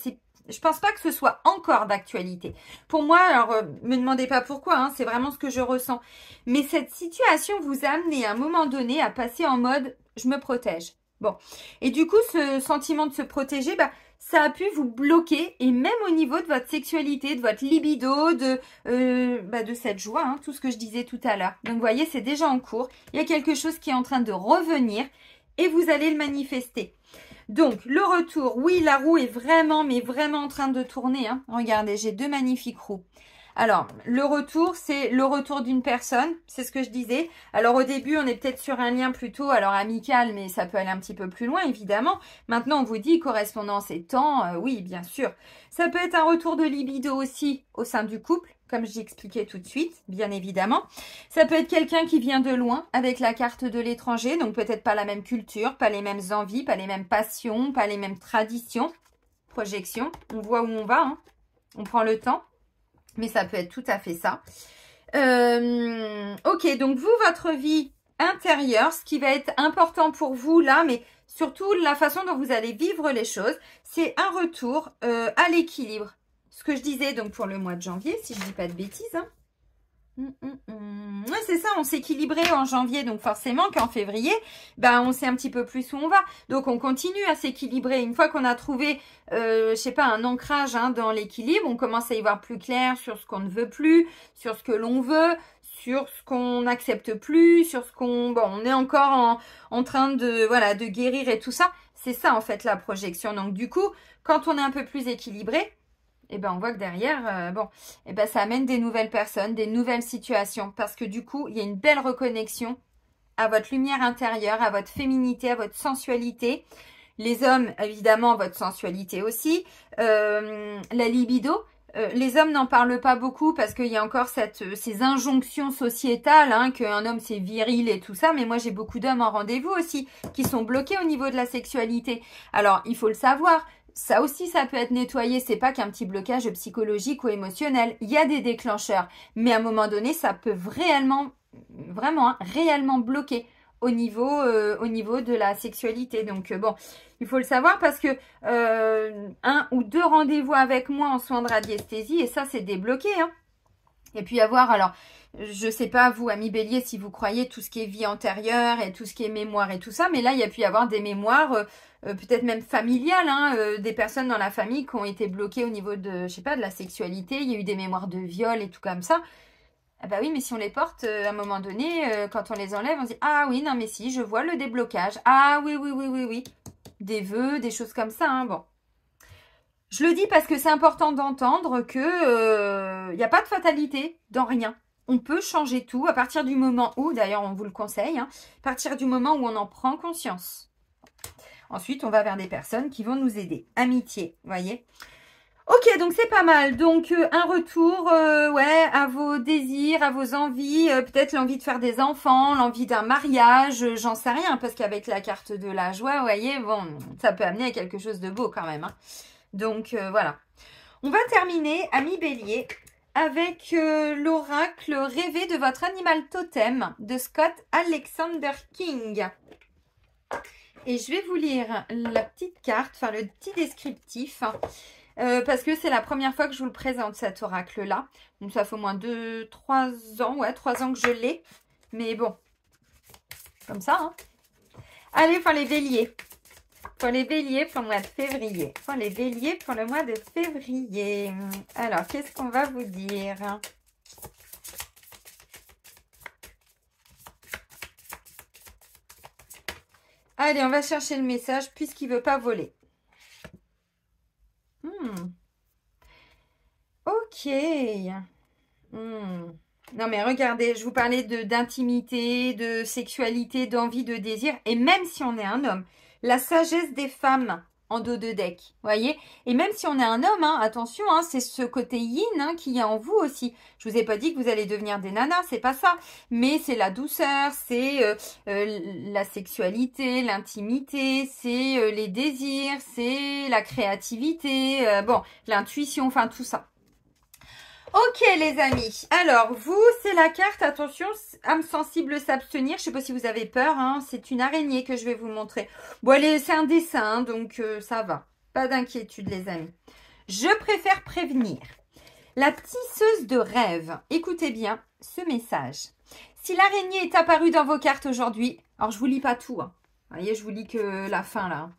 je pense pas que ce soit encore d'actualité. Pour moi, alors, me demandez pas pourquoi, c'est vraiment ce que je ressens. Mais cette situation vous a amené à un moment donné à passer en mode « je me protège ». Bon, et du coup, ce sentiment de se protéger, ça a pu vous bloquer, et même au niveau de votre sexualité, de votre libido, de cette joie, tout ce que je disais tout à l'heure. Donc, vous voyez, c'est déjà en cours. Il y a quelque chose qui est en train de revenir, et vous allez le manifester. Donc, le retour, oui, la roue est vraiment, mais vraiment en train de tourner. Regardez, j'ai deux magnifiques roues. Alors, le retour, c'est le retour d'une personne, c'est ce que je disais. Alors, au début, on est peut-être sur un lien plutôt, alors amical, mais ça peut aller un petit peu plus loin, évidemment. Maintenant, on vous dit correspondance et temps, oui, bien sûr. Ça peut être un retour de libido aussi au sein du couple, comme j'ai expliqué tout de suite, bien évidemment. Ça peut être quelqu'un qui vient de loin, avec la carte de l'étranger, donc peut-être pas la même culture, pas les mêmes envies, pas les mêmes passions, pas les mêmes traditions. Projection, on voit où on va, on prend le temps. Mais ça peut être tout à fait ça. Ok, donc vous, votre vie intérieure, ce qui va être important pour vous là, mais surtout la façon dont vous allez vivre les choses, c'est un retour à l'équilibre. Ce que je disais donc pour le mois de janvier, si je ne dis pas de bêtises. Ouais, c'est ça, on s'équilibrait en janvier, donc forcément qu'en février, on sait un petit peu plus où on va. Donc on continue à s'équilibrer. Une fois qu'on a trouvé, je sais pas, un ancrage dans l'équilibre, on commence à y voir plus clair sur ce qu'on ne veut plus, sur ce que l'on veut, sur ce qu'on n'accepte plus, sur ce qu'on... Bon, on est encore en train de guérir et tout ça. C'est ça en fait la projection. Donc du coup, quand on est un peu plus équilibré, on voit que derrière, ça amène des nouvelles personnes, des nouvelles situations. Parce que du coup, il y a une belle reconnexion à votre lumière intérieure, à votre féminité, à votre sensualité. Les hommes, évidemment, votre sensualité aussi. La libido. les hommes n'en parlent pas beaucoup parce qu'il y a encore ces injonctions sociétales, hein, qu'un homme c'est viril et tout ça, mais moi j'ai beaucoup d'hommes en rendez-vous aussi qui sont bloqués au niveau de la sexualité. Alors il faut le savoir, ça aussi ça peut être nettoyé, c'est pas qu'un petit blocage psychologique ou émotionnel, il y a des déclencheurs, mais à un moment donné ça peut vraiment, hein, réellement bloquer au niveau de la sexualité. Donc bon, il faut le savoir parce que 1 ou 2 rendez-vous avec moi en soins de radiesthésie et ça c'est débloqué. Hein. Et puis avoir, alors je sais pas vous amis bélier si vous croyez tout ce qui est vie antérieure et tout ce qui est mémoire et tout ça, mais là il y a pu y avoir des mémoires peut-être même familiales, hein, des personnes dans la famille qui ont été bloquées au niveau de, je sais pas, de la sexualité, il y a eu des mémoires de viol et tout comme ça. Ah bah oui, mais si on les porte, à un moment donné, quand on les enlève, on se dit « Ah oui, non mais si, je vois le déblocage. Ah oui, oui, oui, oui, oui. » Des vœux, des choses comme ça, hein, bon. Je le dis parce que c'est important d'entendre que y a pas de fatalité dans rien. On peut changer tout à partir du moment où, d'ailleurs on vous le conseille, hein, à partir du moment où on en prend conscience. Ensuite, on va vers des personnes qui vont nous aider. Amitié, vous voyez. Ok, donc c'est pas mal. Donc un retour ouais, à vos désirs, à vos envies, peut-être l'envie de faire des enfants, l'envie d'un mariage, j'en sais rien, parce qu'avec la carte de la joie, vous voyez, bon, ça peut amener à quelque chose de beau quand même. Hein. Donc voilà. On va terminer, amis bélier, avec l'oracle rêvé de votre animal totem de Scott Alexander King. Et je vais vous lire la petite carte, enfin le petit descriptif. Parce que c'est la première fois que je vous le présente, cet oracle-là. Donc, ça fait au moins 2-3 ans. Ouais, 3 ans que je l'ai. Mais bon, comme ça, hein. Allez, pour les béliers. Pour les béliers pour le mois de février. Pour les béliers pour le mois de février. Alors, qu'est-ce qu'on va vous dire ? Allez, on va chercher le message puisqu'il ne veut pas voler. Ok. Non mais regardez, je vous parlais d'intimité, de sexualité, d'envie, de désir. Et même si on est un homme, la sagesse des femmes en dos de deck, voyez. Et même si on est un homme, hein, attention, hein, c'est ce côté yin hein, qu'il y a en vous aussi. Je vous ai pas dit que vous allez devenir des nanas, c'est pas ça. Mais c'est la douceur, c'est la sexualité, l'intimité, c'est les désirs, c'est la créativité, bon, l'intuition, enfin tout ça. Ok les amis, alors vous c'est la carte, attention, âme sensible s'abstenir, je sais pas si vous avez peur, hein, c'est une araignée que je vais vous montrer. Bon allez, c'est un dessin, hein, donc ça va, pas d'inquiétude les amis. Je préfère prévenir. La tisseuse de rêve, écoutez bien ce message. Si l'araignée est apparue dans vos cartes aujourd'hui, alors je vous lis pas tout, hein. Vous voyez, je vous lis que la fin là.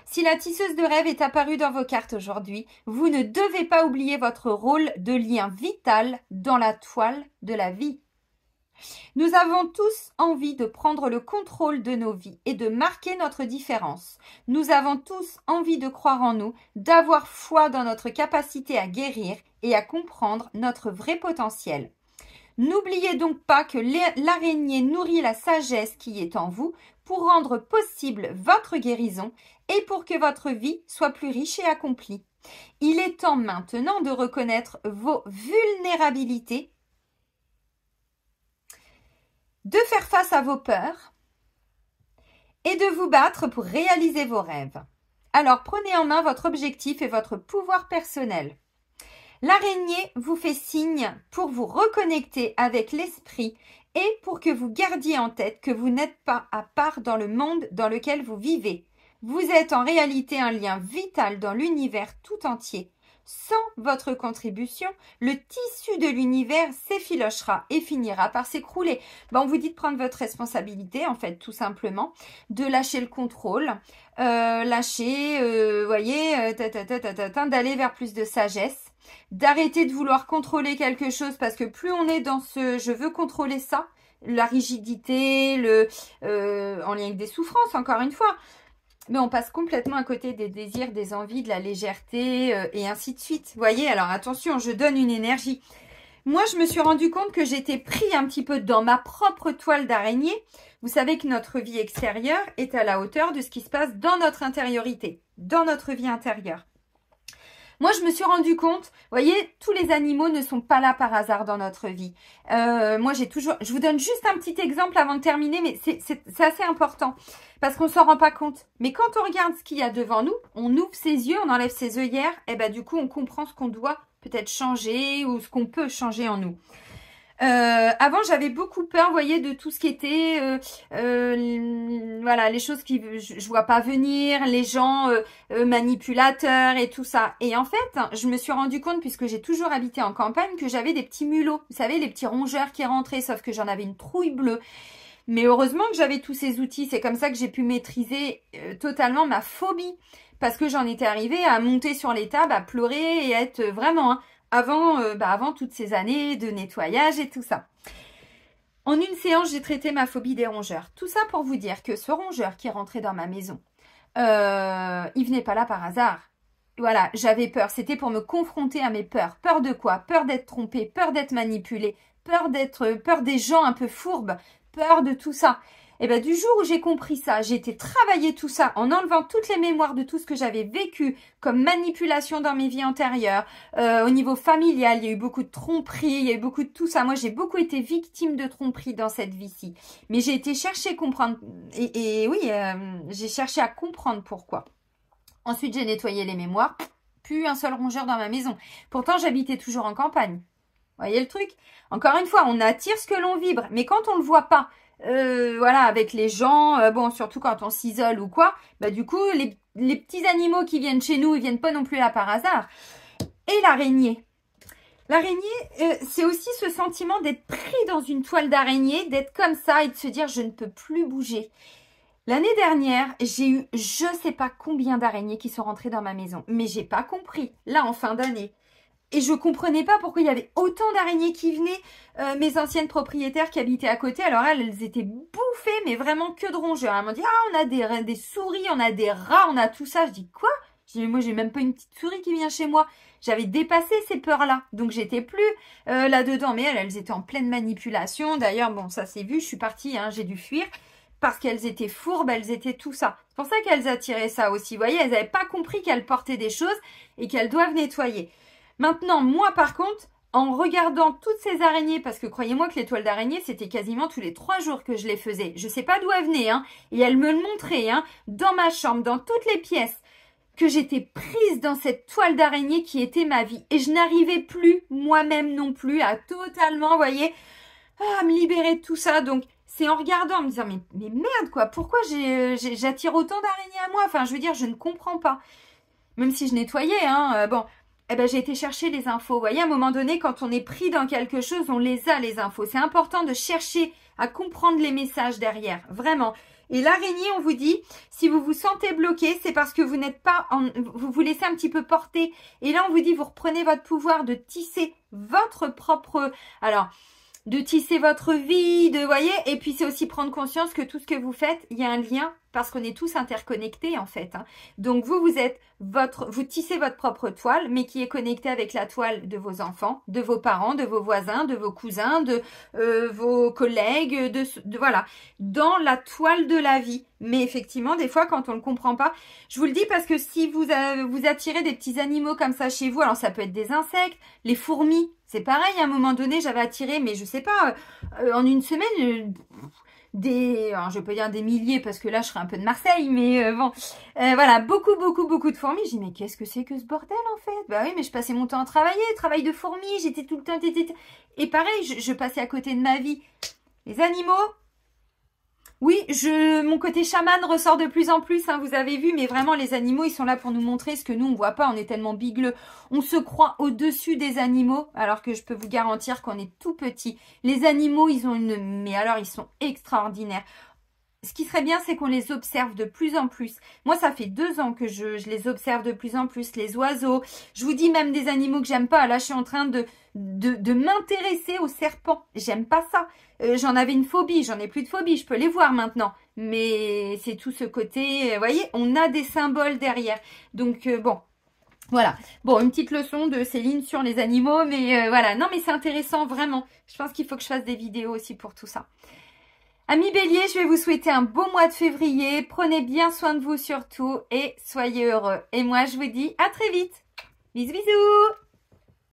Si la tisseuse de rêve est apparue dans vos cartes aujourd'hui, vous ne devez pas oublier votre rôle de lien vital dans la toile de la vie. Nous avons tous envie de prendre le contrôle de nos vies et de marquer notre différence. Nous avons tous envie de croire en nous, d'avoir foi dans notre capacité à guérir et à comprendre notre vrai potentiel. N'oubliez donc pas que l'araignée nourrit la sagesse qui est en vous pour rendre possible votre guérison et pour que votre vie soit plus riche et accomplie. Il est temps maintenant de reconnaître vos vulnérabilités, de faire face à vos peurs et de vous battre pour réaliser vos rêves. Alors prenez en main votre objectif et votre pouvoir personnel. L'araignée vous fait signe pour vous reconnecter avec l'esprit et pour que vous gardiez en tête que vous n'êtes pas à part dans le monde dans lequel vous vivez. Vous êtes en réalité un lien vital dans l'univers tout entier. Sans votre contribution, le tissu de l'univers s'effilochera et finira par s'écrouler. On vous dit de prendre votre responsabilité, en fait, tout simplement, de lâcher le contrôle, voyez, d'aller vers plus de sagesse, d'arrêter de vouloir contrôler quelque chose parce que plus on est dans ce « je veux contrôler ça », la rigidité, en lien avec des souffrances, encore une fois, mais on passe complètement à côté des désirs, des envies, de la légèreté et ainsi de suite. Vous voyez, alors attention, je donne une énergie. Moi, je me suis rendu compte que j'étais pris un petit peu dans ma propre toile d'araignée. Vous savez que notre vie extérieure est à la hauteur de ce qui se passe dans notre intériorité, dans notre vie intérieure. Moi, je me suis rendu compte, vous voyez, tous les animaux ne sont pas là par hasard dans notre vie. Moi, je vous donne juste un petit exemple avant de terminer, mais c'est assez important parce qu'on s'en rend pas compte. Mais quand on regarde ce qu'il y a devant nous, on ouvre ses yeux, on enlève ses œillères, et ben du coup, on comprend ce qu'on doit peut-être changer ou ce qu'on peut changer en nous. Avant, j'avais beaucoup peur, vous voyez, de tout ce qui était, voilà, les choses qui je vois pas venir, les gens manipulateurs et tout ça. Et en fait, je me suis rendu compte, puisque j'ai toujours habité en campagne, que j'avais des petits mulots. Vous savez, les petits rongeurs qui rentraient, sauf que j'en avais une trouille bleue. Mais heureusement que j'avais tous ces outils. C'est comme ça que j'ai pu maîtriser totalement ma phobie. Parce que j'en étais arrivée à monter sur les tables, à pleurer et à être vraiment... Hein, avant toutes ces années de nettoyage et tout ça. En une séance, j'ai traité ma phobie des rongeurs. Tout ça pour vous dire que ce rongeur qui est rentré dans ma maison, il venait pas là par hasard. Voilà, j'avais peur. C'était pour me confronter à mes peurs. Peur de quoi? Peur d'être trompée, peur d'être manipulée, peur des gens un peu fourbes, peur de tout ça. Et bien, du jour où j'ai compris ça, j'ai été travailler tout ça en enlevant toutes les mémoires de tout ce que j'avais vécu comme manipulation dans mes vies antérieures. Au niveau familial, il y a eu beaucoup de tromperies, il y a eu beaucoup de tout ça. Moi, j'ai beaucoup été victime de tromperies dans cette vie-ci. Mais j'ai été chercher à comprendre. J'ai cherché à comprendre pourquoi. Ensuite, j'ai nettoyé les mémoires. Plus un seul rongeur dans ma maison. Pourtant, j'habitais toujours en campagne. Vous voyez le truc? Encore une fois, on attire ce que l'on vibre. Mais quand on le voit pas, voilà, avec les gens, bon, surtout quand on s'isole ou quoi, bah du coup, les petits animaux qui viennent chez nous, ils viennent pas non plus là par hasard. Et l'araignée. L'araignée, c'est aussi ce sentiment d'être pris dans une toile d'araignée, d'être comme ça et de se dire je ne peux plus bouger. L'année dernière, j'ai eu je sais pas combien d'araignées qui sont rentrées dans ma maison, mais j'ai pas compris, là en fin d'année. Et je comprenais pas pourquoi il y avait autant d'araignées qui venaient. Mes anciennes propriétaires qui habitaient à côté, alors elles étaient bouffées, mais vraiment que de rongeurs. Elles m'ont dit, ah, on a des souris, on a des rats, on a tout ça. Je dis, quoi? Je dis, mais moi, j'ai même pas une petite souris qui vient chez moi. J'avais dépassé ces peurs-là. Donc, j'étais plus là-dedans. Mais elles étaient en pleine manipulation. D'ailleurs, bon, ça s'est vu, je suis partie, hein, j'ai dû fuir. Parce qu'elles étaient fourbes, elles étaient tout ça. C'est pour ça qu'elles attiraient ça aussi. Vous voyez, elles n'avaient pas compris qu'elles portaient des choses et qu'elles doivent nettoyer. Maintenant, moi, par contre, en regardant toutes ces araignées, parce que croyez-moi que les toiles d'araignée, c'était quasiment tous les 3 jours que je les faisais. Je ne sais pas d'où elles venaient, hein, et elles me le montraient, hein, dans ma chambre, dans toutes les pièces, que j'étais prise dans cette toile d'araignée qui était ma vie. Et je n'arrivais plus, moi-même non plus, à totalement, vous voyez, à me libérer de tout ça. Donc, c'est en regardant, en me disant, mais merde, quoi, pourquoi j'attire autant d'araignées à moi? Enfin, je veux dire, je ne comprends pas. Même si je nettoyais, hein, bon... Eh ben, j'ai été chercher les infos. Vous voyez, à un moment donné, quand on est pris dans quelque chose, on les a, les infos. C'est important de chercher à comprendre les messages derrière. Vraiment. Et l'araignée, on vous dit, si vous vous sentez bloqué, c'est parce que vous n'êtes pas, vous vous laissez un petit peu porter. Et là, on vous dit, vous reprenez votre pouvoir de tisser votre propre, alors, de tisser votre vie, vous voyez. Et puis, c'est aussi prendre conscience que tout ce que vous faites, il y a un lien. Parce qu'on est tous interconnectés en fait. Hein. Donc vous tissez votre propre toile, mais qui est connectée avec la toile de vos enfants, de vos parents, de vos voisins, de vos cousins, de vos collègues, voilà, dans la toile de la vie. Mais effectivement, des fois, quand on ne comprend pas, je vous le dis parce que si vous attirez des petits animaux comme ça chez vous, alors ça peut être des insectes, les fourmis, c'est pareil. À un moment donné, j'avais attiré, mais je sais pas, en une semaine. Alors je vais pas dire des milliers parce que là je serais un peu de Marseille, mais bon, voilà, beaucoup de fourmis. J'ai dit mais qu'est-ce que c'est que ce bordel en fait? Bah oui, mais je passais mon temps à travailler, travail de fourmis, j'étais tout le temps, et pareil, je passais à côté de ma vie. Les animaux, oui, mon côté chaman ressort de plus en plus, hein, vous avez vu, mais vraiment les animaux, ils sont là pour nous montrer ce que nous on voit pas, on est tellement bigleux, on se croit au-dessus des animaux, alors que je peux vous garantir qu'on est tout petit. Les animaux, mais alors ils sont extraordinaires. Ce qui serait bien, c'est qu'on les observe de plus en plus. Moi, ça fait 2 ans que je les observe de plus en plus. Les oiseaux, je vous dis même des animaux que j'aime pas. Là, je suis en train de m'intéresser aux serpents. J'aime pas ça. J'en avais une phobie, j'en ai plus de phobie. Je peux les voir maintenant. Mais c'est tout ce côté, vous voyez, on a des symboles derrière. Donc, bon. Voilà. Bon, une petite leçon de Céline sur les animaux. Mais voilà. Non, mais c'est intéressant, vraiment. Je pense qu'il faut que je fasse des vidéos aussi pour tout ça. Amis Bélier, je vais vous souhaiter un beau mois de février. Prenez bien soin de vous surtout et soyez heureux. Et moi, je vous dis à très vite. Bisous bisous!